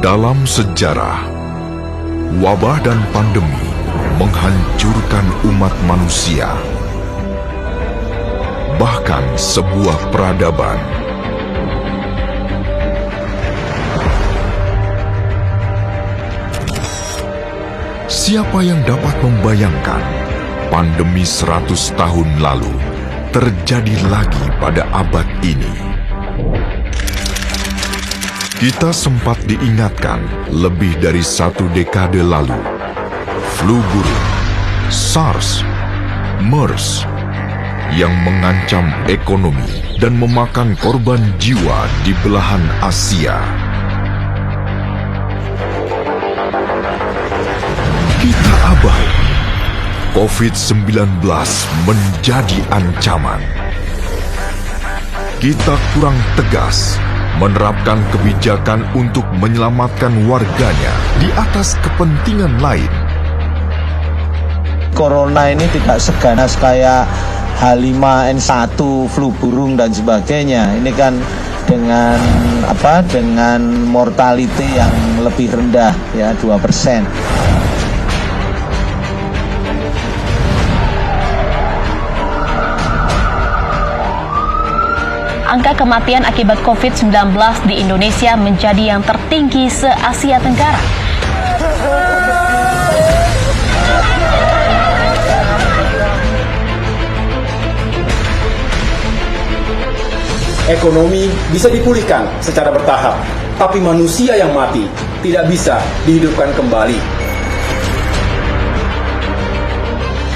Dalam sejarah, wabah dan pandemi menghancurkan umat manusia, bahkan sebuah peradaban. Siapa yang dapat membayangkan pandemi 100 tahun lalu terjadi lagi pada abad ini? Kita sempat diingatkan lebih dari 1 dekade lalu. Flu burung, SARS, MERS yang mengancam ekonomi dan memakan korban jiwa di belahan Asia. Kita abai. COVID-19 menjadi ancaman. Kita kurang tegas menerapkan kebijakan untuk menyelamatkan warganya di atas kepentingan lain. Corona ini tidak seganas kayak H5N1, flu burung dan sebagainya. Ini kan dengan mortality yang lebih rendah, ya 2%. Angka kematian akibat COVID-19 di Indonesia menjadi yang tertinggi se-Asia Tenggara. Ekonomi bisa dipulihkan secara bertahap, tapi manusia yang mati tidak bisa dihidupkan kembali.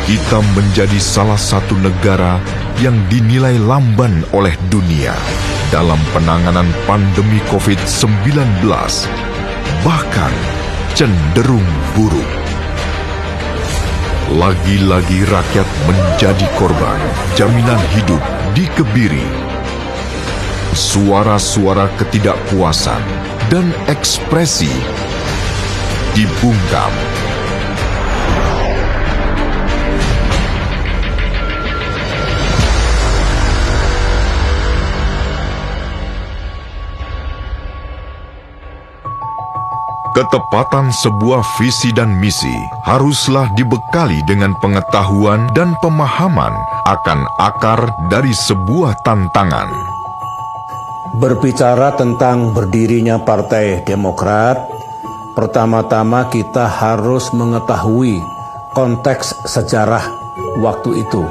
Kita menjadi salah satu negara yang dinilai lamban oleh dunia dalam penanganan pandemi COVID-19, bahkan cenderung buruk. Lagi-lagi rakyat menjadi korban, jaminan hidup dikebiri. Suara-suara ketidakpuasan dan ekspresi dibungkam. Ketepatan sebuah visi dan misi haruslah dibekali dengan pengetahuan dan pemahaman akan akar dari sebuah tantangan. Berbicara tentang berdirinya Partai Demokrat, pertama-tama kita harus mengetahui konteks sejarah waktu itu.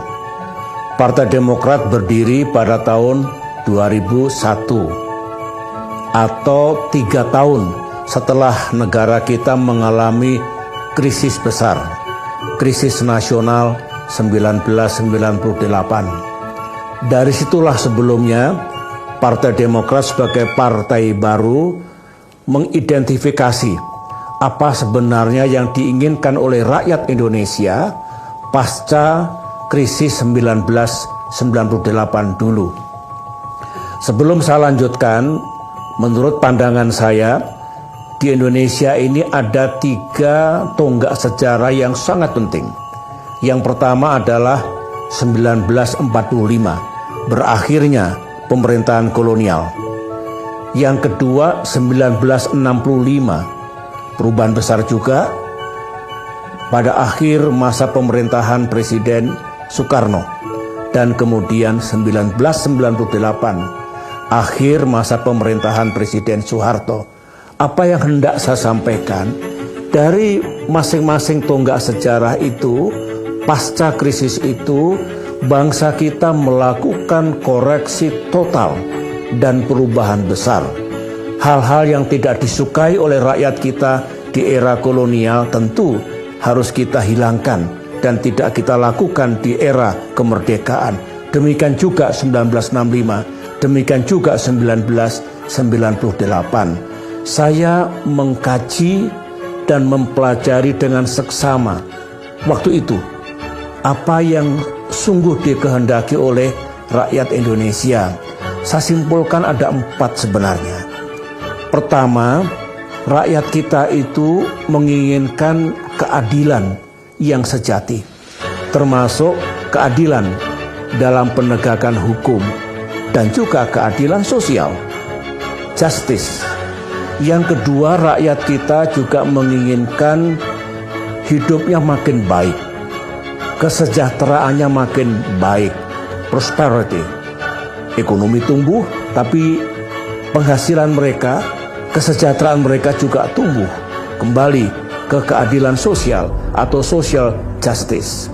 Partai Demokrat berdiri pada tahun 2001 atau 3 tahun setelah negara kita mengalami krisis besar, krisis nasional 1998. Dari situlah sebelumnya Partai Demokrat sebagai partai baru mengidentifikasi apa sebenarnya yang diinginkan oleh rakyat Indonesia pasca krisis 1998 dulu. Sebelum saya lanjutkan, menurut pandangan saya, di Indonesia ini ada 3 tonggak sejarah yang sangat penting. Yang pertama adalah 1945, berakhirnya pemerintahan kolonial. Yang kedua 1965, perubahan besar juga pada akhir masa pemerintahan Presiden Soekarno. Dan kemudian 1998, akhir masa pemerintahan Presiden Soeharto. Apa yang hendak saya sampaikan, dari masing-masing tonggak sejarah itu, pasca krisis itu, bangsa kita melakukan koreksi total dan perubahan besar. Hal-hal yang tidak disukai oleh rakyat kita di era kolonial tentu harus kita hilangkan dan tidak kita lakukan di era kemerdekaan. Demikian juga 1965, demikian juga 1998. Saya mengkaji dan mempelajari dengan seksama waktu itu apa yang sungguh dikehendaki oleh rakyat Indonesia. Saya simpulkan ada 4 sebenarnya. Pertama, rakyat kita itu menginginkan keadilan yang sejati, termasuk keadilan dalam penegakan hukum dan juga keadilan sosial, justice. Yang kedua, rakyat kita juga menginginkan hidupnya makin baik, kesejahteraannya makin baik, prosperity. Ekonomi tumbuh, tapi penghasilan mereka, kesejahteraan mereka juga tumbuh. Kembali ke keadilan sosial atau social justice.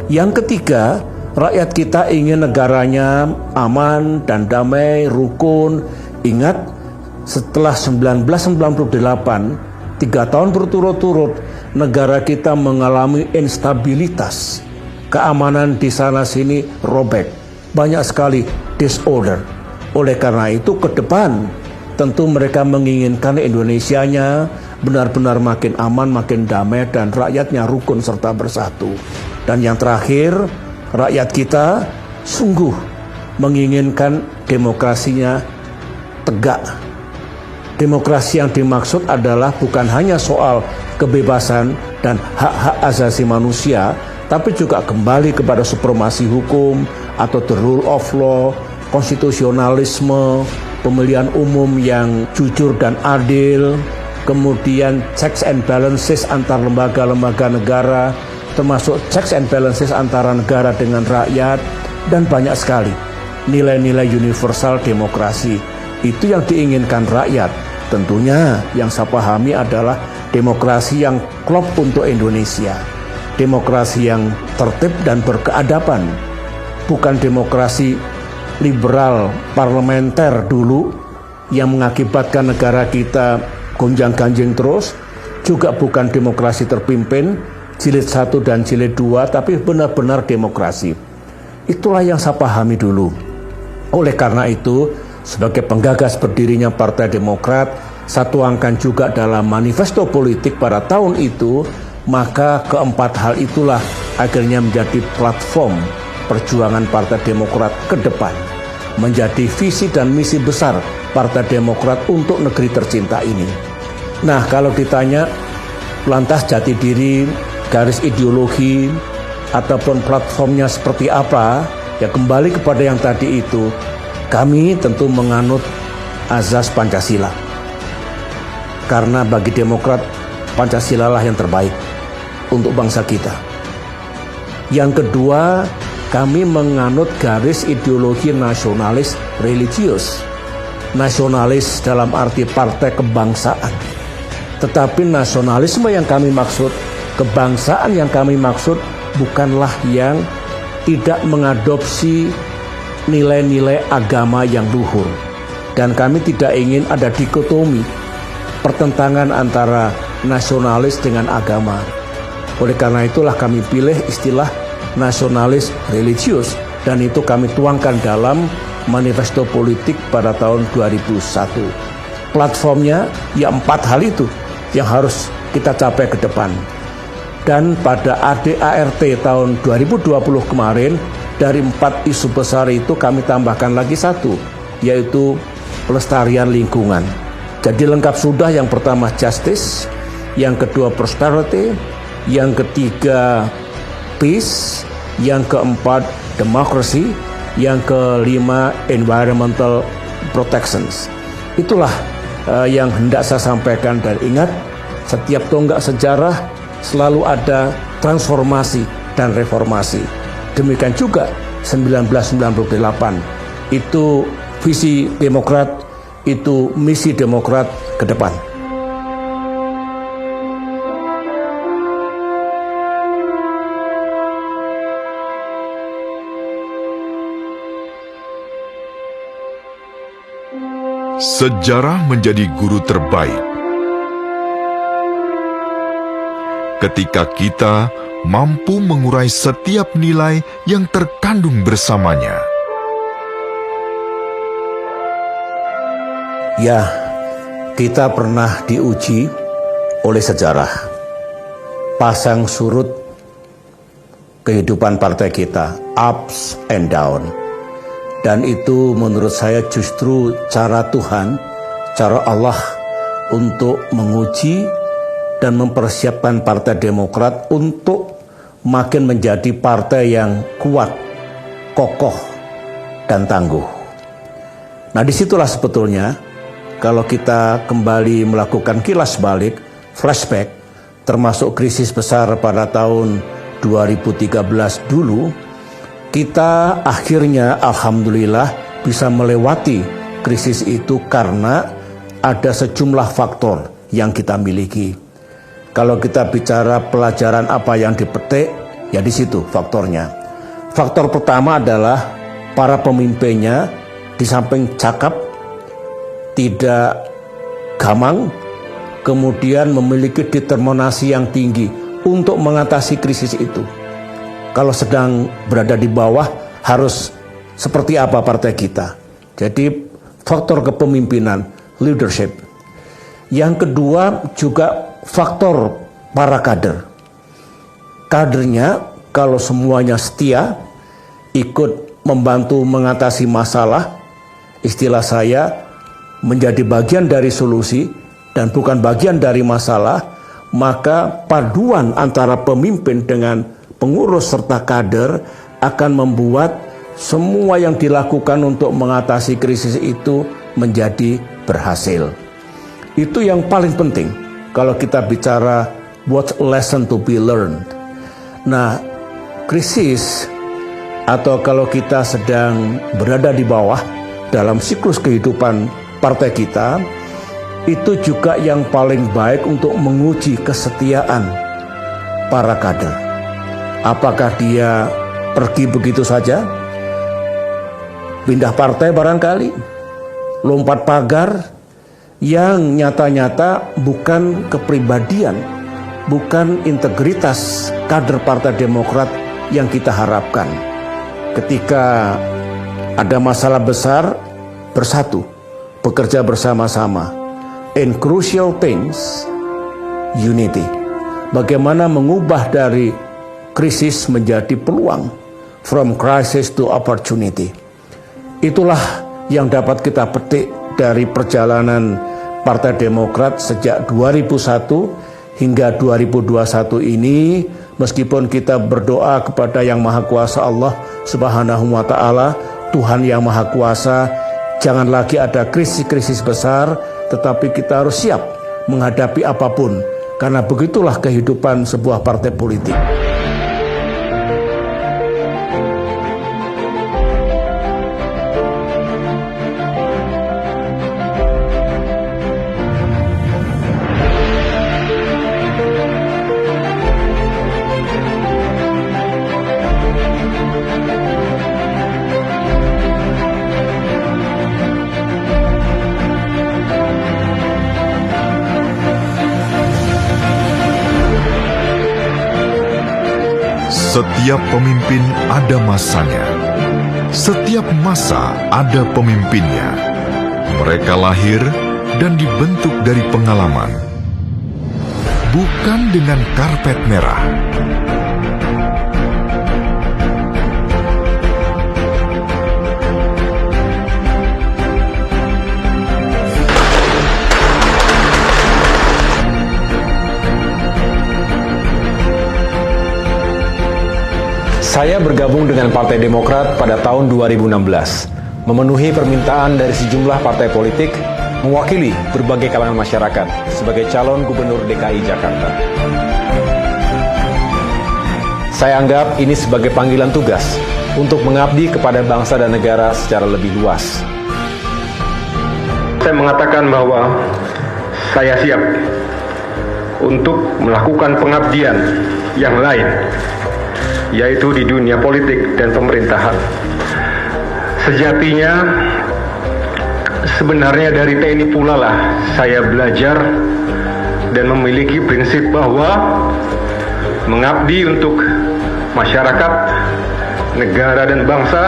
Yang ketiga, rakyat kita ingin negaranya aman dan damai, rukun. Ingat, setelah 1998, 3 tahun berturut-turut, negara kita mengalami instabilitas. Keamanan di sana-sini robek. Banyak sekali disorder. Oleh karena itu, ke depan, tentu mereka menginginkan Indonesianya benar-benar makin aman, makin damai, dan rakyatnya rukun serta bersatu. Dan yang terakhir, rakyat kita sungguh menginginkan demokrasinya tegak. Demokrasi yang dimaksud adalah bukan hanya soal kebebasan dan hak-hak asasi manusia, tapi juga kembali kepada supremasi hukum atau the rule of law, konstitusionalisme, pemilihan umum yang jujur dan adil, kemudian checks and balances antar lembaga-lembaga negara, termasuk checks and balances antara negara dengan rakyat, dan banyak sekali nilai-nilai universal demokrasi. Itu yang diinginkan rakyat. Tentunya yang saya pahami adalah demokrasi yang klop untuk Indonesia. Demokrasi yang tertib dan berkeadaban. Bukan demokrasi liberal parlementer dulu yang mengakibatkan negara kita gonjang-ganjing terus. Juga bukan demokrasi terpimpin jilid 1 dan jilid 2, tapi benar-benar demokrasi. Itulah yang saya pahami dulu. Oleh karena itu, sebagai penggagas berdirinya Partai Demokrat, saya tuangkan juga dalam manifesto politik pada tahun itu, maka keempat hal itulah akhirnya menjadi platform perjuangan Partai Demokrat ke depan. Menjadi visi dan misi besar Partai Demokrat untuk negeri tercinta ini. Nah, kalau ditanya lantas jati diri, garis ideologi, ataupun platformnya seperti apa, ya kembali kepada yang tadi itu. Kami tentu menganut azas Pancasila. Karena bagi Demokrat, Pancasila lah yang terbaik untuk bangsa kita. Yang kedua, kami menganut garis ideologi nasionalis religius. Nasionalis dalam arti partai kebangsaan. Tetapi nasionalisme yang kami maksud, kebangsaan yang kami maksud, bukanlah yang tidak mengadopsi nilai-nilai agama yang luhur. Dan kami tidak ingin ada dikotomi, pertentangan antara nasionalis dengan agama. Oleh karena itulah kami pilih istilah nasionalis religius, dan itu kami tuangkan dalam manifesto politik pada tahun 2001. Platformnya ya 4 hal itu yang harus kita capai ke depan. Dan pada ADART tahun 2020 kemarin, dari 4 isu besar itu kami tambahkan lagi 1, yaitu pelestarian lingkungan. Jadi lengkap sudah, yang pertama justice, yang kedua prosperity, yang ketiga peace, yang keempat democracy, yang kelima environmental protections. Itulah yang hendak saya sampaikan, dan ingat, setiap tonggak sejarah selalu ada transformasi dan reformasi. Demikian juga 1998, itu visi Demokrat, itu misi Demokrat ke depan. Sejarah menjadi guru terbaik ketika kita mampu mengurai setiap nilai yang terkandung bersamanya. Ya, kita pernah diuji oleh sejarah. Pasang surut kehidupan partai kita, ups and down. Dan itu menurut saya justru cara Tuhan, cara Allah untuk menguji dan mempersiapkan Partai Demokrat untuk makin menjadi partai yang kuat, kokoh, dan tangguh. Nah, disitulah sebetulnya kalau kita kembali melakukan kilas balik, flashback, termasuk krisis besar pada tahun 2013 dulu, kita akhirnya alhamdulillah bisa melewati krisis itu karena ada sejumlah faktor yang kita miliki. Kalau kita bicara pelajaran apa yang dipetik, ya di situ faktornya. Faktor pertama adalah para pemimpinnya di samping cakap, tidak gamang, kemudian memiliki determinasi yang tinggi untuk mengatasi krisis itu. Kalau sedang berada di bawah, harus seperti apa partai kita. Jadi faktor kepemimpinan, leadership. Yang kedua juga faktor para kader. Kadernya kalau semuanya setia, ikut membantu mengatasi masalah, istilah saya menjadi bagian dari solusi dan bukan bagian dari masalah, maka paduan antara pemimpin dengan pengurus serta kader akan membuat semua yang dilakukan untuk mengatasi krisis itu menjadi berhasil. Itu yang paling penting kalau kita bicara what lesson to be learned. Nah, krisis atau kalau kita sedang berada di bawah dalam siklus kehidupan partai kita, itu juga yang paling baik untuk menguji kesetiaan para kader. Apakah dia pergi begitu saja, pindah partai barangkali, lompat pagar, yang nyata-nyata bukan kepribadian, bukan integritas kader Partai Demokrat yang kita harapkan. Ketika ada masalah besar, bersatu, bekerja bersama-sama. In crucial things, unity. Bagaimana mengubah dari krisis menjadi peluang, from crisis to opportunity. Itulah yang dapat kita petik dari perjalanan Partai Demokrat sejak 2001 hingga 2021 ini, meskipun kita berdoa kepada Yang Maha Kuasa Allah Subhanahu wa Ta'ala, Tuhan yang Maha Kuasa, jangan lagi ada krisis-krisis besar, tetapi kita harus siap menghadapi apapun, karena begitulah kehidupan sebuah partai politik. Setiap pemimpin ada masanya. Setiap masa ada pemimpinnya. Mereka lahir dan dibentuk dari pengalaman, bukan dengan karpet merah. Saya bergabung dengan Partai Demokrat pada tahun 2016, memenuhi permintaan dari sejumlah partai politik, mewakili berbagai kalangan masyarakat sebagai calon gubernur DKI Jakarta. Saya anggap ini sebagai panggilan tugas untuk mengabdi kepada bangsa dan negara secara lebih luas. Saya mengatakan bahwa saya siap untuk melakukan pengabdian yang lain, yaitu di dunia politik dan pemerintahan. Sejatinya, sebenarnya dari TNI pula lah saya belajar dan memiliki prinsip bahwa mengabdi untuk masyarakat, negara dan bangsa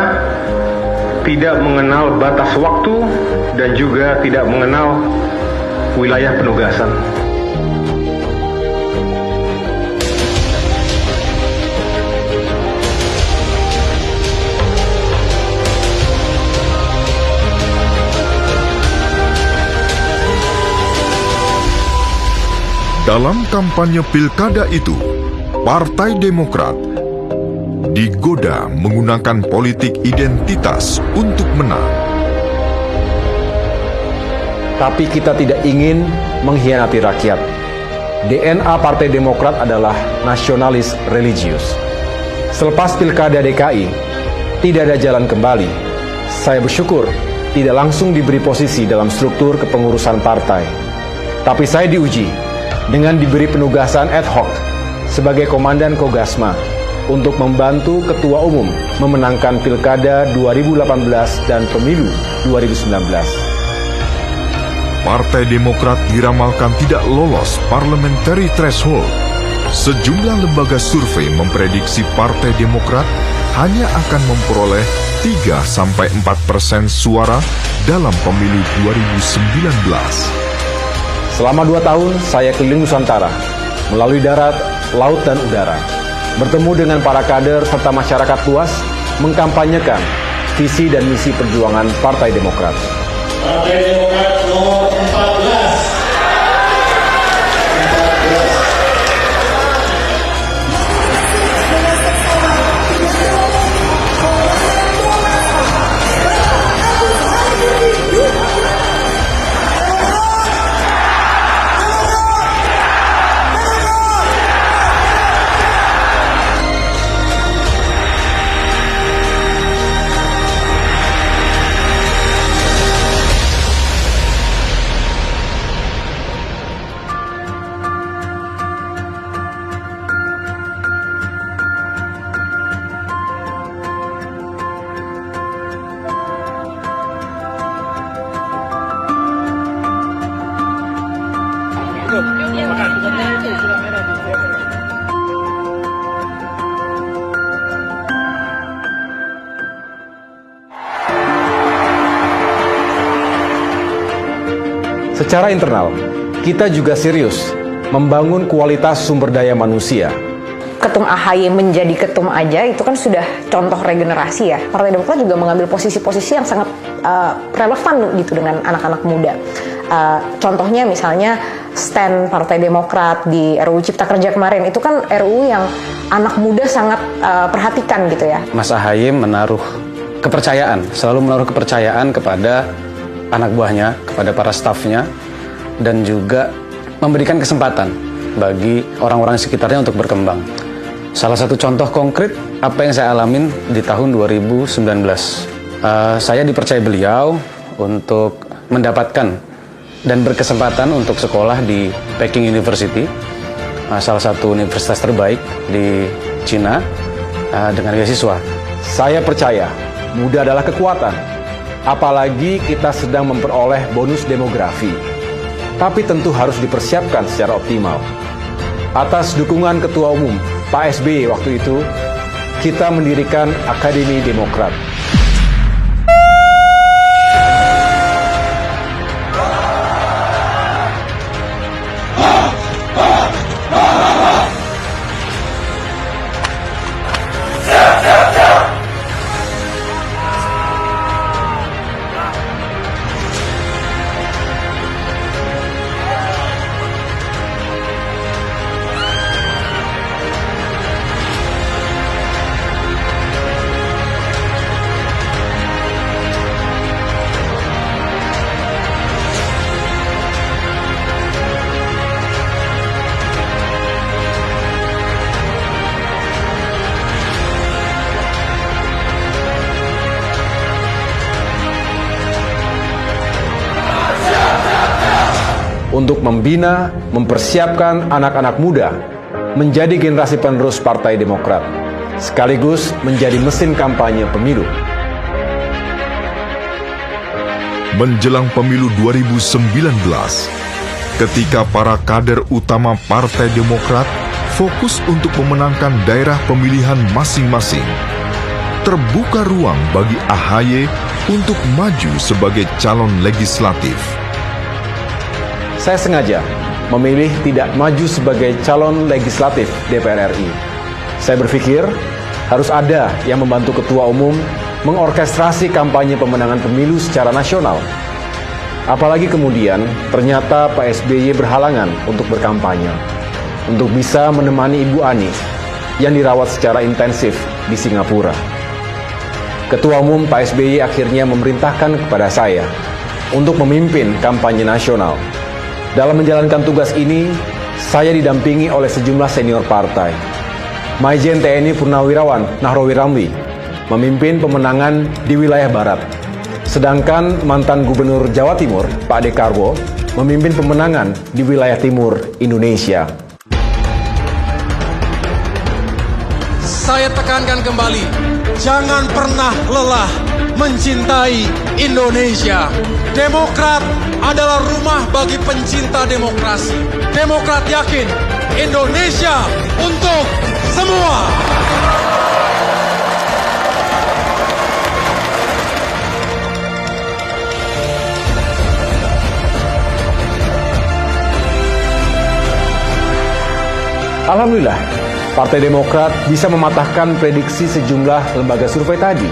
tidak mengenal batas waktu dan juga tidak mengenal wilayah penugasan. Dalam kampanye pilkada itu, Partai Demokrat digoda menggunakan politik identitas untuk menang. Tapi kita tidak ingin mengkhianati rakyat. DNA Partai Demokrat adalah nasionalis religius. Selepas Pilkada DKI, tidak ada jalan kembali. Saya bersyukur tidak langsung diberi posisi dalam struktur kepengurusan partai. Tapi saya diuji dengan diberi penugasan ad hoc sebagai Komandan Kogasma untuk membantu Ketua Umum memenangkan Pilkada 2018 dan Pemilu 2019. Partai Demokrat diramalkan tidak lolos parliamentary threshold. Sejumlah lembaga survei memprediksi Partai Demokrat hanya akan memperoleh 3-4% suara dalam pemilu 2019. Selama 2 tahun, saya keliling Nusantara, melalui darat, laut, dan udara, bertemu dengan para kader serta masyarakat luas, mengkampanyekan visi dan misi perjuangan Partai Demokrat. Partai Demokrat nomor 14. Secara internal, kita juga serius membangun kualitas sumber daya manusia. Ketum AHY menjadi ketum aja itu kan sudah contoh regenerasi ya. Partai Demokrat juga mengambil posisi-posisi yang sangat relevan gitu dengan anak-anak muda. Contohnya misalnya stand Partai Demokrat di RUU Cipta Kerja kemarin, itu kan RUU yang anak muda sangat perhatikan gitu ya. Mas AHY menaruh kepercayaan, selalu menaruh kepercayaan kepada anak buahnya, kepada para stafnya, dan juga memberikan kesempatan bagi orang-orang sekitarnya untuk berkembang. Salah satu contoh konkret apa yang saya alamin di tahun 2019. Saya dipercaya beliau untuk mendapatkan dan berkesempatan untuk sekolah di Peking University, salah satu universitas terbaik di Cina, dengan beasiswa. Saya percaya muda adalah kekuatan, apalagi kita sedang memperoleh bonus demografi. Tapi tentu harus dipersiapkan secara optimal. Atas dukungan Ketua Umum Pak SBY waktu itu, kita mendirikan Akademi Demokrat. Untuk membina, mempersiapkan anak-anak muda menjadi generasi penerus Partai Demokrat, sekaligus menjadi mesin kampanye pemilu. Menjelang pemilu 2019, ketika para kader utama Partai Demokrat fokus untuk memenangkan daerah pemilihan masing-masing, terbuka ruang bagi AHY untuk maju sebagai calon legislatif. Saya sengaja memilih tidak maju sebagai calon legislatif DPR RI. Saya berpikir harus ada yang membantu Ketua Umum mengorkestrasi kampanye pemenangan pemilu secara nasional. Apalagi kemudian ternyata Pak SBY berhalangan untuk berkampanye, untuk bisa menemani Ibu Ani yang dirawat secara intensif di Singapura. Ketua Umum Pak SBY akhirnya memerintahkan kepada saya untuk memimpin kampanye nasional. Dalam menjalankan tugas ini, saya didampingi oleh sejumlah senior partai. Maijen TNI Purnawirawan Nahrawi Ramli memimpin pemenangan di wilayah Barat. Sedangkan mantan Gubernur Jawa Timur, Pak Dekarwo, memimpin pemenangan di wilayah Timur Indonesia. Saya tekankan kembali, jangan pernah lelah mencintai Indonesia. Demokrat adalah rumah bagi pencinta demokrasi. Demokrat yakin Indonesia untuk semua. Alhamdulillah, Partai Demokrat bisa mematahkan prediksi sejumlah lembaga survei tadi.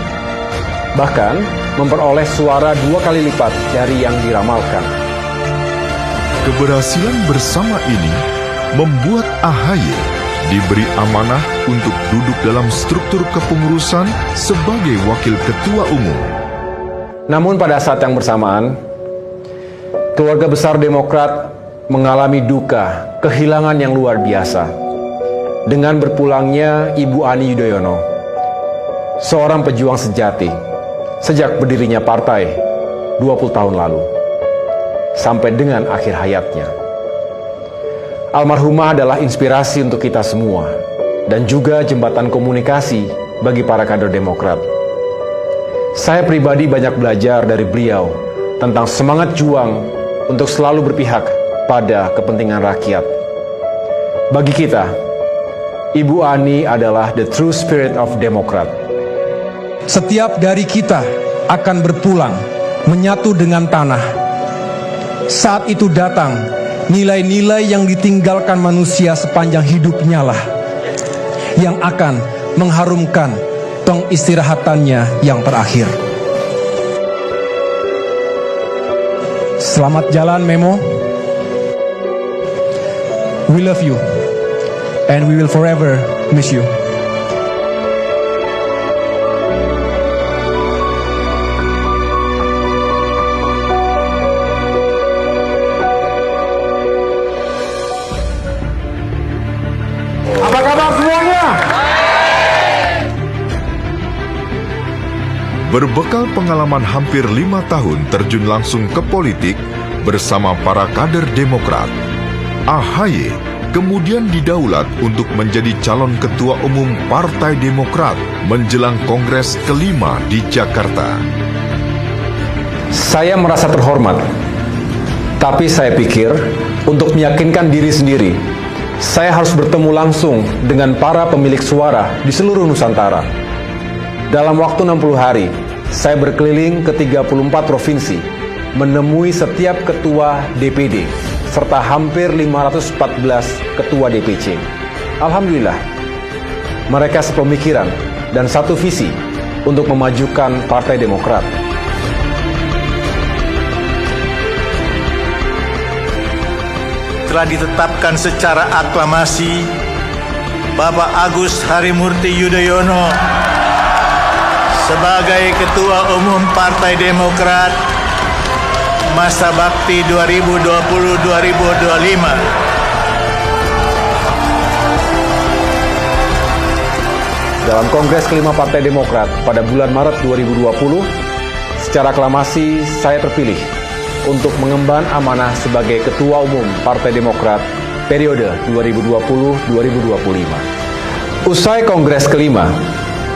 Bahkan, memperoleh suara 2 kali lipat dari yang diramalkan. Keberhasilan bersama ini membuat AHY diberi amanah untuk duduk dalam struktur kepengurusan sebagai wakil ketua umum. Namun pada saat yang bersamaan, keluarga besar Demokrat mengalami duka, kehilangan yang luar biasa. Dengan berpulangnya Ibu Ani Yudhoyono, seorang pejuang sejati, sejak berdirinya partai 20 tahun lalu, sampai dengan akhir hayatnya. Almarhumah adalah inspirasi untuk kita semua, dan juga jembatan komunikasi bagi para kader Demokrat. Saya pribadi banyak belajar dari beliau tentang semangat juang untuk selalu berpihak pada kepentingan rakyat. Bagi kita, Ibu Ani adalah the true spirit of Demokrat. Setiap dari kita akan berpulang, menyatu dengan tanah. Saat itu datang, nilai-nilai yang ditinggalkan manusia sepanjang hidupnya lah yang akan mengharumkan pengistirahatannya yang terakhir. Selamat jalan, Memo. We love you. And we will forever miss you. Apa kabar semuanya? Berbekal pengalaman hampir 5 tahun terjun langsung ke politik bersama para kader Demokrat, AHY kemudian didaulat untuk menjadi calon ketua umum Partai Demokrat menjelang Kongres kelima di Jakarta. Saya merasa terhormat, tapi saya pikir untuk meyakinkan diri sendiri, saya harus bertemu langsung dengan para pemilik suara di seluruh Nusantara. Dalam waktu 60 hari, saya berkeliling ke 34 provinsi, menemui setiap ketua DPD, serta hampir 514 ketua DPC. Alhamdulillah, mereka sepemikiran dan satu visi untuk memajukan Partai Demokrat. Telah ditetapkan secara aklamasi Bapak Agus Harimurti Yudhoyono sebagai Ketua Umum Partai Demokrat masa bakti 2020-2025. Dalam Kongres kelima Partai Demokrat pada bulan Maret 2020, secara aklamasi saya terpilih untuk mengemban amanah sebagai Ketua Umum Partai Demokrat periode 2020-2025. Usai Kongres kelima,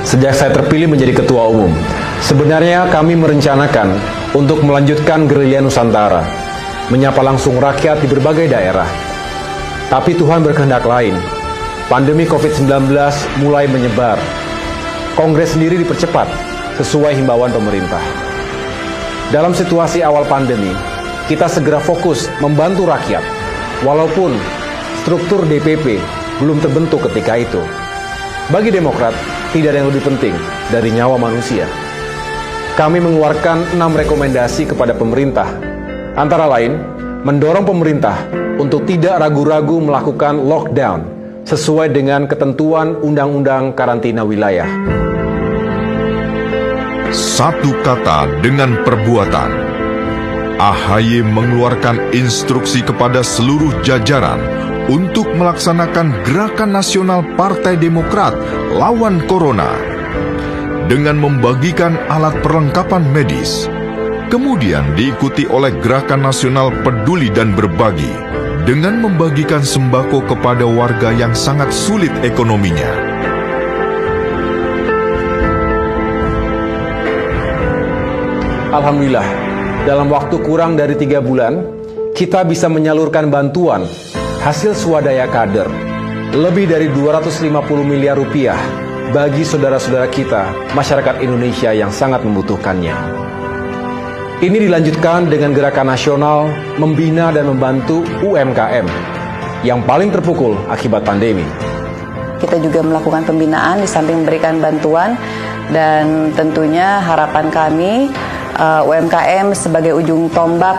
sejak saya terpilih menjadi Ketua Umum, sebenarnya kami merencanakan untuk melanjutkan gerilya Nusantara, menyapa langsung rakyat di berbagai daerah. Tapi Tuhan berkehendak lain. Pandemi COVID-19 mulai menyebar. Kongres sendiri dipercepat sesuai himbauan pemerintah. Dalam situasi awal pandemi, kita segera fokus membantu rakyat, walaupun struktur DPP belum terbentuk ketika itu. Bagi Demokrat, tidak ada yang lebih penting dari nyawa manusia. Kami mengeluarkan 6 rekomendasi kepada pemerintah, antara lain mendorong pemerintah untuk tidak ragu-ragu melakukan lockdown sesuai dengan ketentuan Undang-Undang Karantina Wilayah. Satu kata dengan perbuatan. AHY mengeluarkan instruksi kepada seluruh jajaran untuk melaksanakan gerakan nasional Partai Demokrat lawan Corona dengan membagikan alat perlengkapan medis, kemudian diikuti oleh gerakan nasional Peduli dan Berbagi dengan membagikan sembako kepada warga yang sangat sulit ekonominya. Alhamdulillah, dalam waktu kurang dari 3 bulan, kita bisa menyalurkan bantuan hasil swadaya kader lebih dari 250 miliar rupiah bagi saudara-saudara kita, masyarakat Indonesia yang sangat membutuhkannya. Ini dilanjutkan dengan gerakan nasional membina dan membantu UMKM yang paling terpukul akibat pandemi. Kita juga melakukan pembinaan di samping memberikan bantuan, dan tentunya harapan kami UMKM sebagai ujung tombak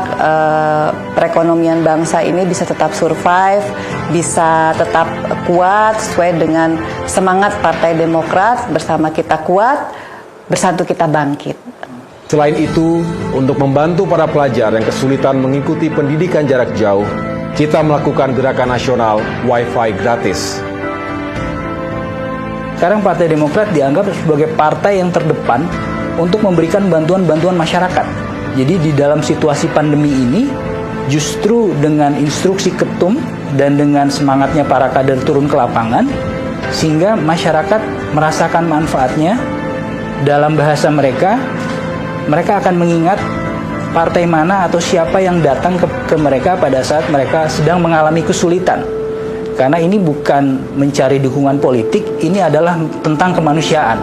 perekonomian bangsa ini bisa tetap survive, bisa tetap kuat sesuai dengan semangat Partai Demokrat, bersama kita kuat, bersatu kita bangkit. Selain itu, untuk membantu para pelajar yang kesulitan mengikuti pendidikan jarak jauh, kita melakukan gerakan nasional Wi-Fi gratis. Sekarang Partai Demokrat dianggap sebagai partai yang terdepan untuk memberikan bantuan-bantuan masyarakat. Jadi di dalam situasi pandemi ini, justru dengan instruksi ketum dan dengan semangatnya para kader turun ke lapangan, sehingga masyarakat merasakan manfaatnya. Dalam bahasa mereka akan mengingat partai mana atau siapa yang datang ke mereka pada saat mereka sedang mengalami kesulitan. Karena ini bukan mencari dukungan politik, ini adalah tentang kemanusiaan.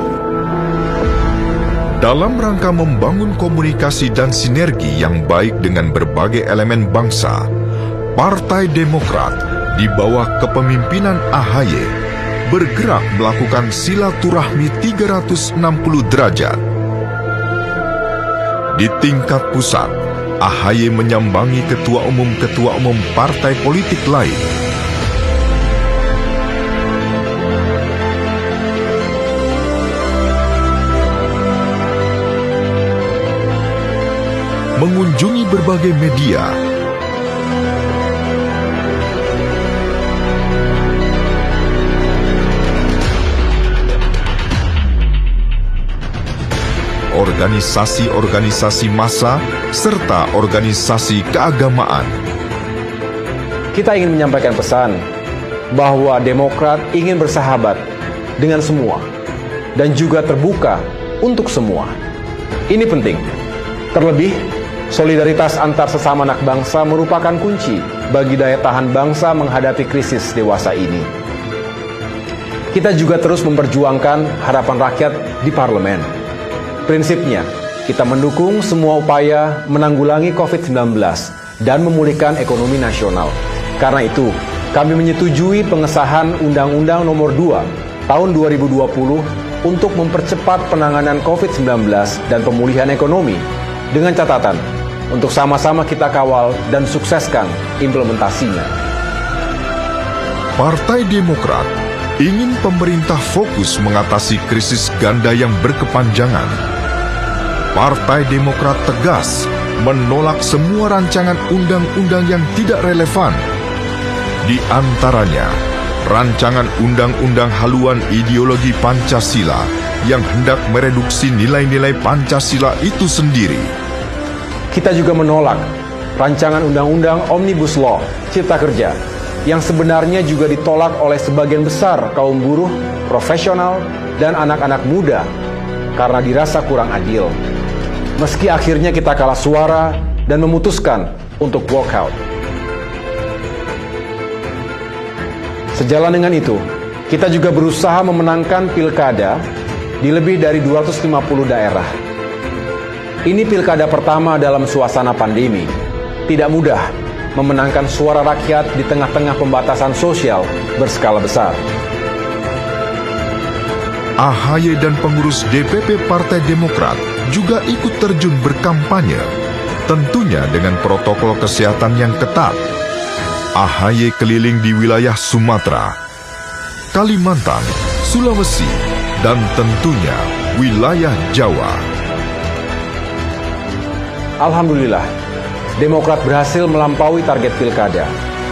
Dalam rangka membangun komunikasi dan sinergi yang baik dengan berbagai elemen bangsa, Partai Demokrat di bawah kepemimpinan AHY bergerak melakukan silaturahmi 360 derajat. Di tingkat pusat, AHY menyambangi ketua umum partai politik lain. Mengunjungi berbagai media, organisasi-organisasi massa, serta organisasi keagamaan. Kita ingin menyampaikan pesan bahwa Demokrat ingin bersahabat dengan semua dan juga terbuka untuk semua. Ini penting. Terlebih, solidaritas antar sesama anak bangsa merupakan kunci bagi daya tahan bangsa menghadapi krisis dewasa ini. Kita juga terus memperjuangkan harapan rakyat di parlemen. Prinsipnya, kita mendukung semua upaya menanggulangi COVID-19 dan memulihkan ekonomi nasional. Karena itu, kami menyetujui pengesahan Undang-Undang Nomor 2 Tahun 2020 untuk mempercepat penanganan COVID-19 dan pemulihan ekonomi, dengan catatan untuk sama-sama kita kawal dan sukseskan implementasinya. Partai Demokrat ingin pemerintah fokus mengatasi krisis ganda yang berkepanjangan. Partai Demokrat tegas menolak semua rancangan undang-undang yang tidak relevan. Di antaranya, rancangan undang-undang haluan ideologi Pancasila yang hendak mereduksi nilai-nilai Pancasila itu sendiri. Kita juga menolak rancangan undang-undang Omnibus Law Cipta Kerja yang sebenarnya juga ditolak oleh sebagian besar kaum buruh, profesional, dan anak-anak muda karena dirasa kurang adil. Meski akhirnya kita kalah suara dan memutuskan untuk walkout. Sejalan dengan itu, kita juga berusaha memenangkan pilkada di lebih dari 250 daerah. Ini pilkada pertama dalam suasana pandemi. Tidak mudah memenangkan suara rakyat di tengah-tengah pembatasan sosial berskala besar. AHY dan pengurus DPP Partai Demokrat juga ikut terjun berkampanye, tentunya dengan protokol kesehatan yang ketat. AHY keliling di wilayah Sumatera, Kalimantan, Sulawesi, dan tentunya wilayah Jawa. Alhamdulillah, Demokrat berhasil melampaui target pilkada.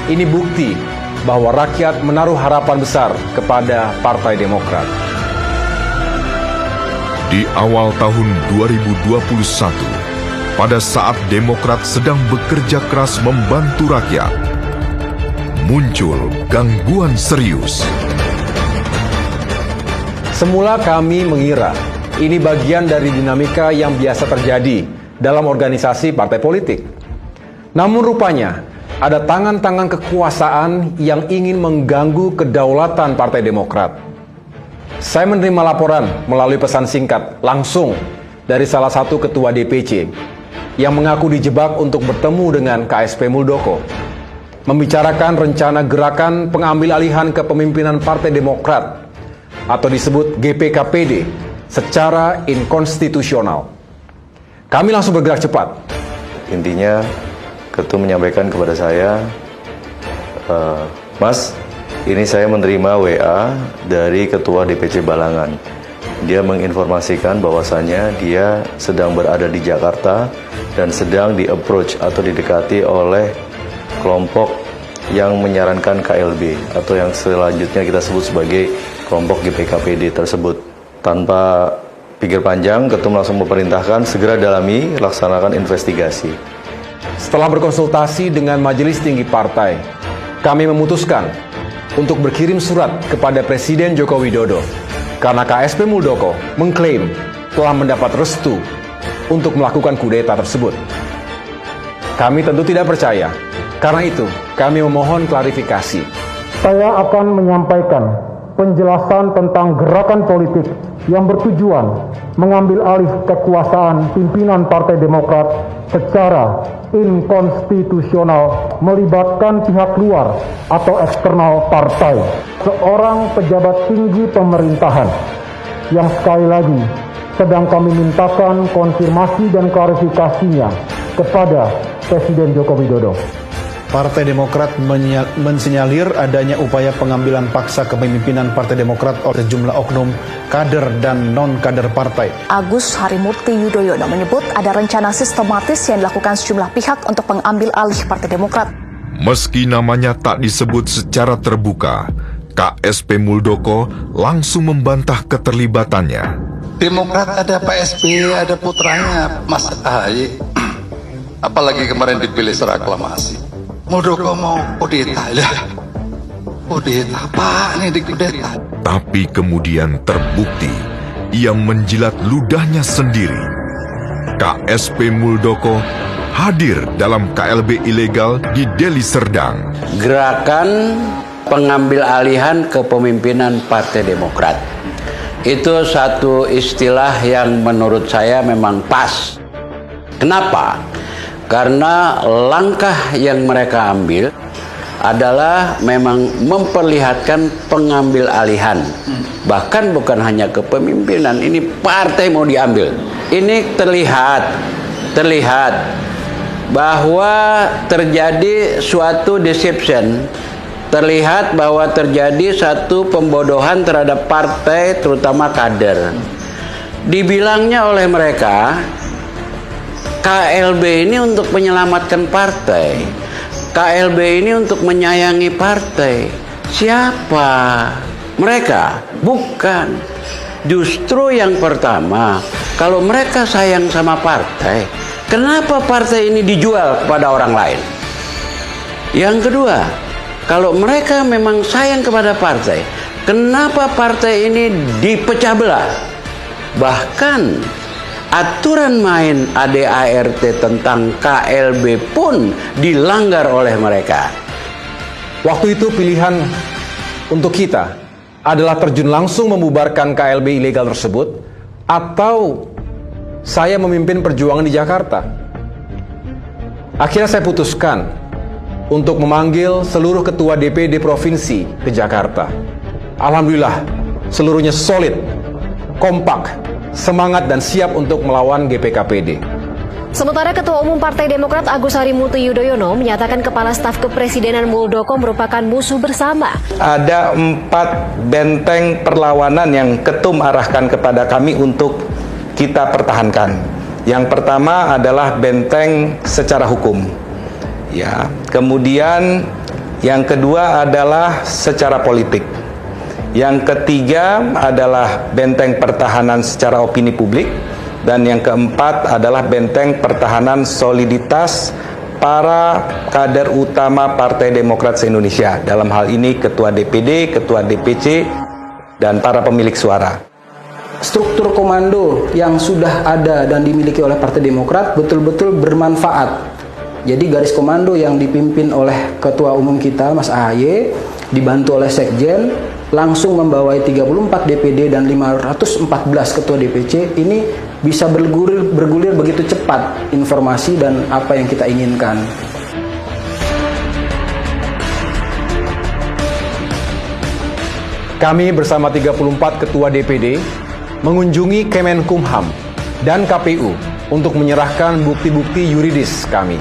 Ini bukti bahwa rakyat menaruh harapan besar kepada Partai Demokrat. Di awal tahun 2021, pada saat Demokrat sedang bekerja keras membantu rakyat, muncul gangguan serius. Semula kami mengira ini bagian dari dinamika yang biasa terjadi dalam organisasi partai politik. Namun rupanya ada tangan-tangan kekuasaan yang ingin mengganggu kedaulatan Partai Demokrat. Saya menerima laporan melalui pesan singkat langsung dari salah satu ketua DPC yang mengaku dijebak untuk bertemu dengan KSP Muldoko, membicarakan rencana gerakan pengambil alihan kepemimpinan Partai Demokrat atau disebut GPKPD secara inkonstitusional. Kami langsung bergerak cepat. Intinya Ketum menyampaikan kepada saya, Mas, ini saya menerima WA dari Ketua DPC Balangan. Dia menginformasikan bahwasannya dia sedang berada di Jakarta dan sedang di-approach atau didekati oleh kelompok yang menyarankan KLB atau yang selanjutnya kita sebut sebagai kelompok GPKPD tersebut. Tanpa pikir panjang, Ketum langsung memerintahkan segera dalami, laksanakan investigasi. Setelah berkonsultasi dengan Majelis Tinggi Partai, kami memutuskan untuk berkirim surat kepada Presiden Joko Widodo karena KSP Muldoko mengklaim telah mendapat restu untuk melakukan kudeta tersebut. Kami tentu tidak percaya, karena itu kami memohon klarifikasi. Saya akan menyampaikan penjelasan tentang gerakan politik yang bertujuan mengambil alih kekuasaan pimpinan Partai Demokrat secara inkonstitusional melibatkan pihak luar atau eksternal partai. Seorang pejabat tinggi pemerintahan yang sekali lagi sedang kami mintakan konfirmasi dan klarifikasinya kepada Presiden Joko Widodo. Partai Demokrat mensinyalir adanya upaya pengambilan paksa kepemimpinan Partai Demokrat oleh sejumlah oknum kader dan non-kader partai. Agus Harimurti Yudhoyono menyebut ada rencana sistematis yang dilakukan sejumlah pihak untuk mengambil alih Partai Demokrat. Meski namanya tak disebut secara terbuka, KSP Muldoko langsung membantah keterlibatannya. Demokrat ada Pak SBY, ada putranya Mas AHY, apalagi kemarin dipilih secara aklamasi. Muldoko mau kudeta, kudeta apa nih di kudeta? Tapi kemudian terbukti ia menjilat ludahnya sendiri. KSP Muldoko hadir dalam KLB ilegal di Deli Serdang. Gerakan pengambil alihan kepemimpinan Partai Demokrat itu satu istilah yang menurut saya memang pas. Kenapa? Karena langkah yang mereka ambil adalah memang memperlihatkan pengambil alihan. Bahkan bukan hanya kepemimpinan, ini partai mau diambil. Ini terlihat bahwa terjadi suatu deception, terlihat bahwa terjadi satu pembodohan terhadap partai, terutama kader. Dibilangnya oleh mereka, KLB ini untuk menyelamatkan partai, KLB ini untuk menyayangi partai. Siapa? Mereka? Bukan. Justru yang pertama, kalau mereka sayang sama partai, kenapa partai ini dijual kepada orang lain? Yang kedua, kalau mereka memang sayang kepada partai, kenapa partai ini dipecah belah? Bahkan aturan main ADART tentang KLB pun dilanggar oleh mereka. Waktu itu pilihan untuk kita adalah terjun langsung membubarkan KLB ilegal tersebut atau saya memimpin perjuangan di Jakarta. Akhirnya saya putuskan untuk memanggil seluruh ketua DPD provinsi ke Jakarta. Alhamdulillah, seluruhnya solid, kompak, semangat dan siap untuk melawan GPKPD. Sementara Ketua Umum Partai Demokrat Agus Harimurti Yudhoyono menyatakan Kepala Staf Kepresidenan Muldoko merupakan musuh bersama. Ada 4 benteng perlawanan yang Ketum arahkan kepada kami untuk kita pertahankan. Yang pertama adalah benteng secara hukum. Ya, kemudian yang kedua adalah secara politik. Yang ketiga adalah benteng pertahanan secara opini publik, dan yang keempat adalah benteng pertahanan soliditas para kader utama Partai Demokrat se-Indonesia. Dalam hal ini Ketua DPD, Ketua DPC, dan para pemilik suara. Struktur komando yang sudah ada dan dimiliki oleh Partai Demokrat betul-betul bermanfaat. Jadi garis komando yang dipimpin oleh Ketua Umum kita, Mas AHY, dibantu oleh Sekjen, langsung membawai 34 DPD dan 514 Ketua DPC, ini bisa bergulir begitu cepat informasi dan apa yang kita inginkan. Kami bersama 34 Ketua DPD mengunjungi Kemenkumham dan KPU untuk menyerahkan bukti-bukti yuridis kami.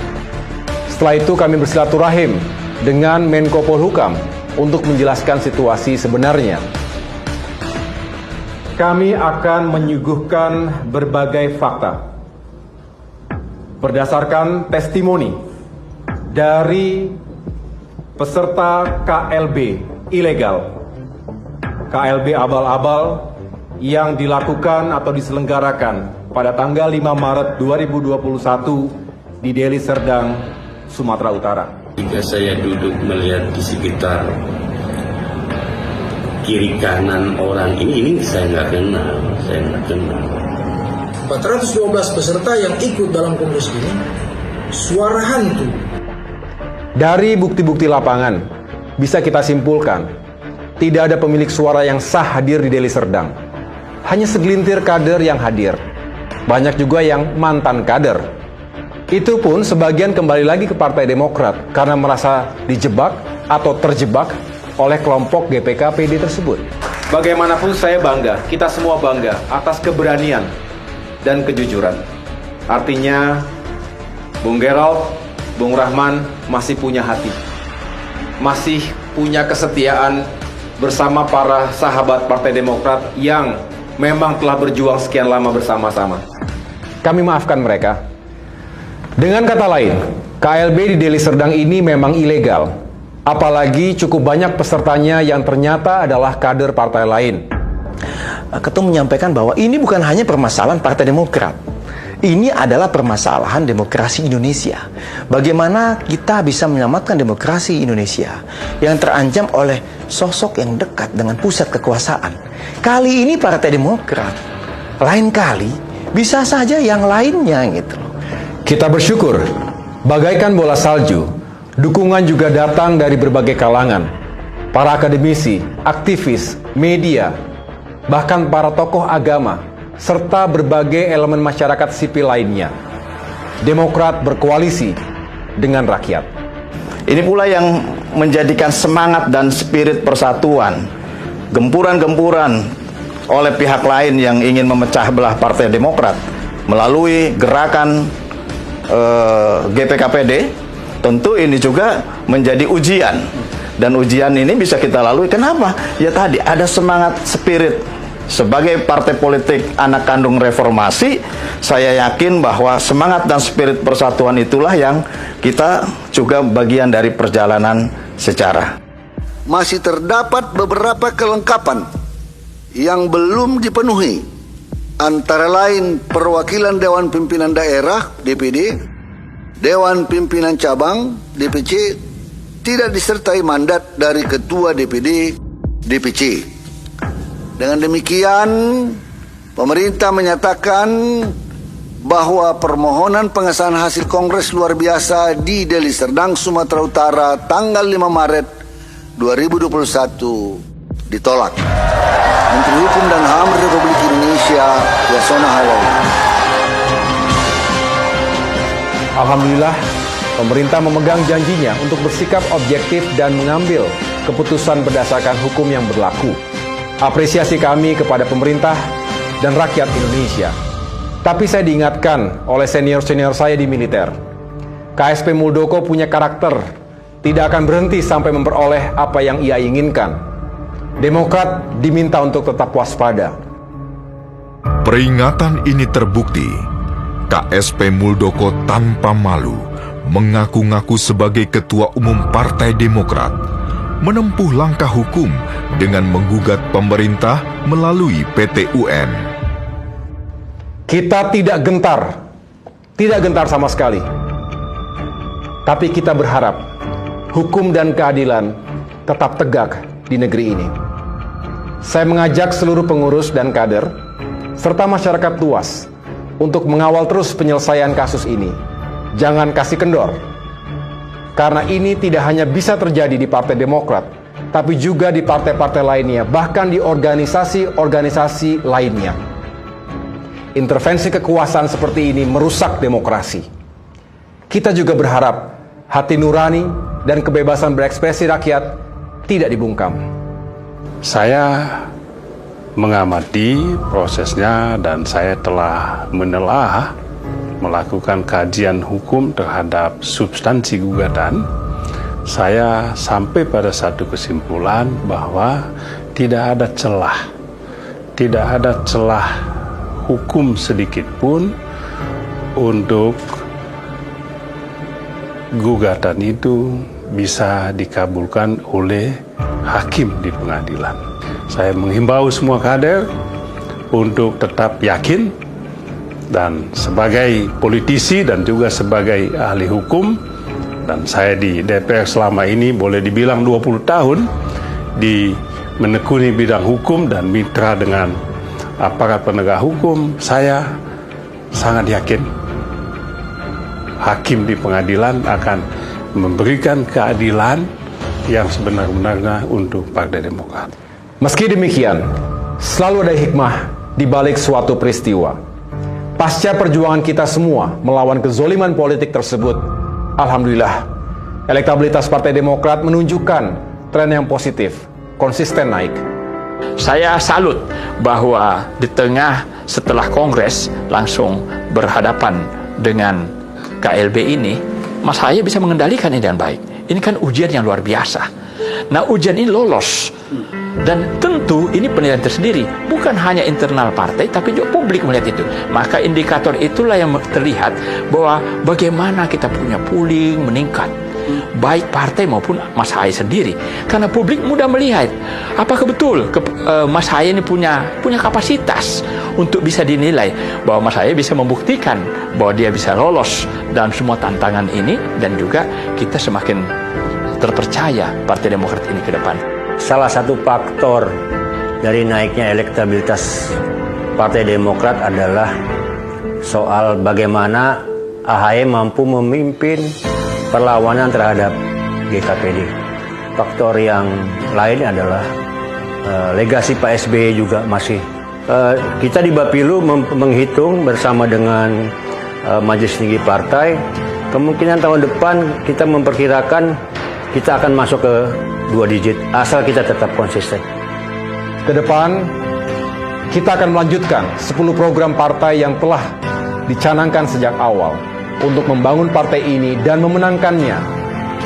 Setelah itu kami bersilaturahim dengan Menko Polhukam untuk menjelaskan situasi sebenarnya. Kami akan menyuguhkan berbagai fakta berdasarkan testimoni dari peserta KLB ilegal, KLB abal-abal yang dilakukan atau diselenggarakan pada tanggal 5 Maret 2021 di Deli Serdang, Sumatera Utara. Jika saya duduk melihat di sekitar kiri kanan orang ini saya nggak kenal. 412 peserta yang ikut dalam kongres ini suara hantu. Dari bukti-bukti lapangan bisa kita simpulkan tidak ada pemilik suara yang sah hadir di Deli Serdang. Hanya segelintir kader yang hadir. Banyak juga yang mantan kader. Itu pun sebagian kembali lagi ke Partai Demokrat karena merasa dijebak atau terjebak oleh kelompok GPK-PD tersebut. Bagaimanapun saya bangga, kita semua bangga atas keberanian dan kejujuran. Artinya, Bung Gerald, Bung Rahman masih punya hati. Masih punya kesetiaan bersama para sahabat Partai Demokrat yang memang telah berjuang sekian lama bersama-sama. Kami maafkan mereka. Dengan kata lain, KLB di Deli Serdang ini memang ilegal. Apalagi cukup banyak pesertanya yang ternyata adalah kader partai lain. Ketua menyampaikan bahwa ini bukan hanya permasalahan Partai Demokrat. Ini adalah permasalahan demokrasi Indonesia. Bagaimana kita bisa menyelamatkan demokrasi Indonesia yang terancam oleh sosok yang dekat dengan pusat kekuasaan. Kali ini Partai Demokrat, lain kali bisa saja yang lainnya gitu. Kita bersyukur, bagaikan bola salju, dukungan juga datang dari berbagai kalangan. Para akademisi, aktivis, media, bahkan para tokoh agama, serta berbagai elemen masyarakat sipil lainnya. Demokrat berkoalisi dengan rakyat. Ini pula yang menjadikan semangat dan spirit persatuan, gempuran-gempuran oleh pihak lain yang ingin memecah belah Partai Demokrat melalui gerakan GPKPD. Tentu ini juga menjadi ujian, dan ujian ini bisa kita lalui. Kenapa? Ya tadi ada semangat spirit. Sebagai partai politik anak kandung reformasi, saya yakin bahwa semangat dan spirit persatuan itulah yang kita juga bagian dari perjalanan sejarah. Masih terdapat beberapa kelengkapan yang belum dipenuhi, antara lain perwakilan Dewan Pimpinan Daerah DPD, Dewan Pimpinan Cabang DPC tidak disertai mandat dari Ketua DPD DPC. Dengan demikian, pemerintah menyatakan bahwa permohonan pengesahan hasil Kongres Luar Biasa di Deli Serdang, Sumatera Utara tanggal 5 Maret 2021 ditolak. Menteri Hukum dan HAM Republik Indonesia, Yasona Halawi. Alhamdulillah, pemerintah memegang janjinya untuk bersikap objektif dan mengambil keputusan berdasarkan hukum yang berlaku. Apresiasi kami kepada pemerintah dan rakyat Indonesia. Tapi saya diingatkan oleh senior-senior saya di militer, KSP Muldoko punya karakter, tidak akan berhenti sampai memperoleh apa yang ia inginkan. Demokrat diminta untuk tetap waspada. Peringatan ini terbukti KSP Muldoko tanpa malu mengaku-ngaku sebagai Ketua Umum Partai Demokrat, menempuh langkah hukum dengan menggugat pemerintah melalui PT UN. Kita tidak gentar sama sekali. Tapi kita berharap hukum dan keadilan tetap tegak di negeri ini. Saya mengajak seluruh pengurus dan kader, serta masyarakat luas untuk mengawal terus penyelesaian kasus ini. Jangan kasih kendor. Karena ini tidak hanya bisa terjadi di Partai Demokrat, tapi juga di partai-partai lainnya, bahkan di organisasi-organisasi lainnya. Intervensi kekuasaan seperti ini merusak demokrasi. Kita juga berharap hati nurani dan kebebasan berekspresi rakyat tidak dibungkam. Saya mengamati prosesnya dan saya telah menelaah, melakukan kajian hukum terhadap substansi gugatan. Saya sampai pada satu kesimpulan bahwa tidak ada celah hukum sedikit pun untuk gugatan itu bisa dikabulkan oleh hakim di pengadilan. Saya menghimbau semua kader untuk tetap yakin, dan sebagai politisi dan juga sebagai ahli hukum, dan saya di DPR selama ini boleh dibilang 20 tahun menekuni bidang hukum dan mitra dengan aparat penegak hukum, saya sangat yakin hakim di pengadilan akan memberikan keadilan yang sebenar-benarnya untuk Partai Demokrat. Meski demikian, selalu ada hikmah di balik suatu peristiwa. Pasca perjuangan kita semua melawan kezoliman politik tersebut, alhamdulillah, elektabilitas Partai Demokrat menunjukkan tren yang positif, konsisten naik. Saya salut bahwa di tengah setelah Kongres langsung berhadapan dengan KLB ini, Mas Ahaye bisa mengendalikan ini dengan baik. Ini kan ujian yang luar biasa. Nah, ujian ini lolos. Dan tentu ini penilaian tersendiri, bukan hanya internal partai, tapi juga publik melihat itu. Maka indikator itulah yang terlihat bahwa bagaimana kita punya pooling meningkat, baik partai maupun Mas Ahaye sendiri. Karena publik mudah melihat, apakah betul Mas Ahaye ini punya kapasitas untuk bisa dinilai bahwa Mas Ahaye bisa membuktikan bahwa dia bisa lolos dalam semua tantangan ini, dan juga kita semakin terpercaya Partai Demokrat ini ke depan. Salah satu faktor dari naiknya elektabilitas Partai Demokrat adalah soal bagaimana Ahaye mampu memimpin perlawanan terhadap GKPD. Faktor yang lain adalah legasi Pak SBY juga masih. Kita di Bapilu menghitung bersama dengan Majelis Tinggi Partai, kemungkinan tahun depan kita memperkirakan kita akan masuk ke 2 digit, asal kita tetap konsisten. Ke depan, kita akan melanjutkan 10 program partai yang telah dicanangkan sejak awal untuk membangun partai ini dan memenangkannya,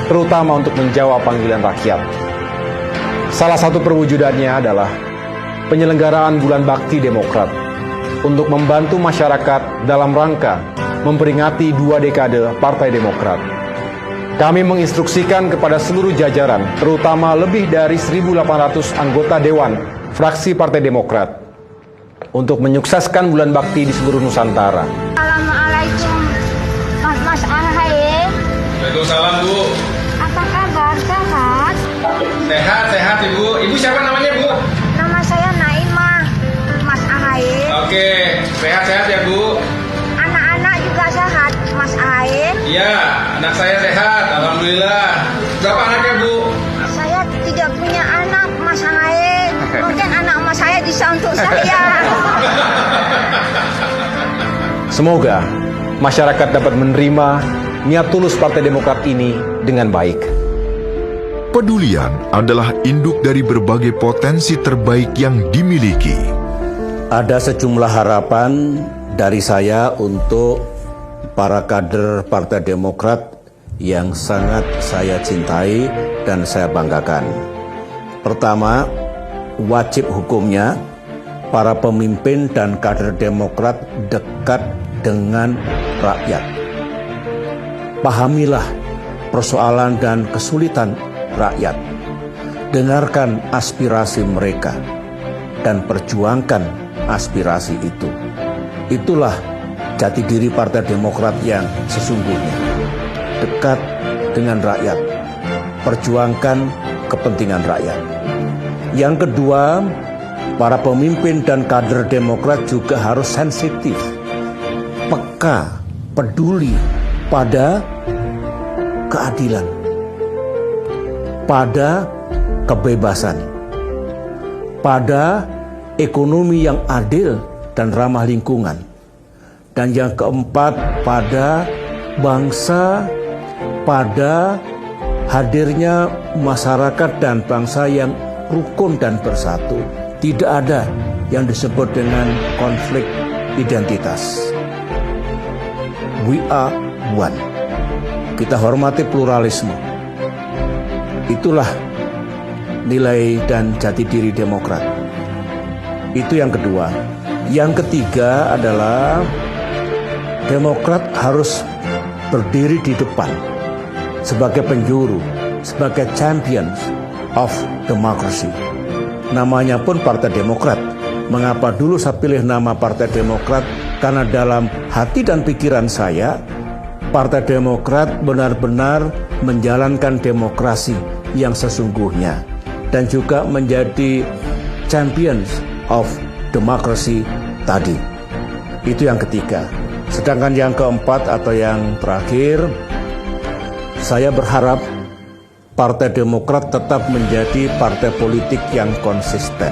terutama untuk menjawab panggilan rakyat. Salah satu perwujudannya adalah penyelenggaraan Bulan Bakti Demokrat untuk membantu masyarakat dalam rangka memperingati 2 dekade Partai Demokrat. Kami menginstruksikan kepada seluruh jajaran, terutama lebih dari 1.800 anggota Dewan fraksi Partai Demokrat, untuk menyukseskan Bulan Bakti di seluruh Nusantara. Assalamualaikum, Mas Ahaye. Waalaikumsalam, Bu. Apa kabar? Sehat? Sehat, Ibu. Ibu siapa namanya, Bu? Nama saya Naimah, Mas Ahaye. Oke, sehat-sehat ya, Bu. Anak-anak juga sehat, Mas Ahaye. Iya, anak saya sehat, alhamdulillah. Berapa anaknya, Bu? Saya tidak punya anak, Mas Ahaye. Mungkin anak Mas Ahaye bisa untuk saya. Semoga masyarakat dapat menerima niat tulus Partai Demokrat ini dengan baik. Pedulian adalah induk dari berbagai potensi terbaik yang dimiliki. Ada sejumlah harapan dari saya untuk para kader Partai Demokrat yang sangat saya cintai dan saya banggakan. Pertama, wajib hukumnya para pemimpin dan kader Demokrat dekat dengan rakyat. Pahamilah persoalan dan kesulitan rakyat. Dengarkan aspirasi mereka dan perjuangkan aspirasi itu. Itulah jati diri Partai Demokrat yang sesungguhnya. Dekat dengan rakyat, perjuangkan kepentingan rakyat. Yang kedua, para pemimpin dan kader Demokrat juga harus sensitif, peka, peduli pada keadilan, pada kebebasan, pada ekonomi yang adil dan ramah lingkungan. Dan yang keempat, pada bangsa, pada hadirnya masyarakat dan bangsa yang rukun dan bersatu. Tidak ada yang disebut dengan konflik identitas. We are one. Kita hormati pluralisme. Itulah nilai dan jati diri Demokrat. Itu yang kedua. Yang ketiga adalah Demokrat harus berdiri di depan sebagai penjuru, sebagai champions of democracy. Namanya pun Partai Demokrat. Mengapa dulu saya pilih nama Partai Demokrat? Karena dalam hati dan pikiran saya, Partai Demokrat benar-benar menjalankan demokrasi yang sesungguhnya dan juga menjadi champions of democracy tadi. Itu yang ketiga. Sedangkan yang keempat atau yang terakhir, saya berharap Partai Demokrat tetap menjadi partai politik yang konsisten.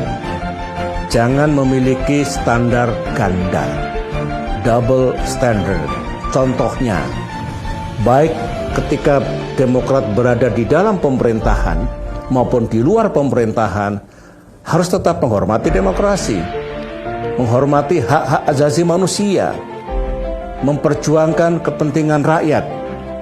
Jangan memiliki standar ganda, double standard. Contohnya, baik ketika Demokrat berada di dalam pemerintahan maupun di luar pemerintahan, harus tetap menghormati demokrasi, menghormati hak-hak asasi manusia, memperjuangkan kepentingan rakyat,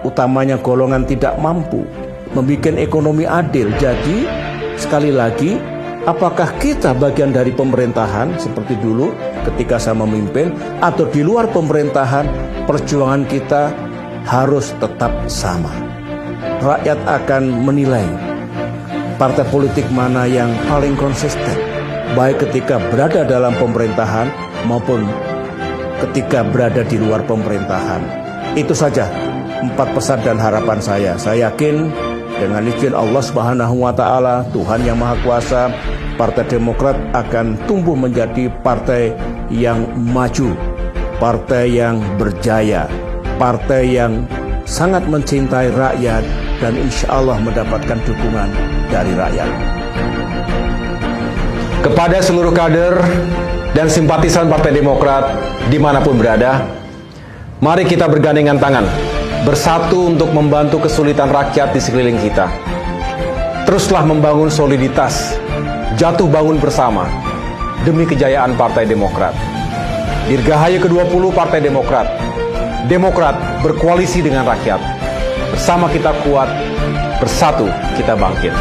utamanya golongan tidak mampu, membuat ekonomi adil. Jadi, sekali lagi, apakah kita bagian dari pemerintahan seperti dulu ketika saya memimpin, atau di luar pemerintahan, perjuangan kita harus tetap sama. Rakyat akan menilai partai politik mana yang paling konsisten, baik ketika berada dalam pemerintahan maupun ketika berada di luar pemerintahan. Itu saja 4 pesan dan harapan saya. Saya yakin dengan izin Allah Subhanahu wa taala, Tuhan yang Maha Kuasa, Partai Demokrat akan tumbuh menjadi partai yang maju, partai yang berjaya, partai yang sangat mencintai rakyat dan insya Allah mendapatkan dukungan dari rakyat. Kepada seluruh kader dan simpatisan Partai Demokrat dimanapun berada, mari kita bergandengan tangan, bersatu untuk membantu kesulitan rakyat di sekeliling kita. Teruslah membangun soliditas, jatuh bangun bersama demi kejayaan Partai Demokrat. Dirgahayu ke-20 Partai Demokrat. Demokrat berkoalisi dengan rakyat. Bersama kita kuat, bersatu kita bangkit.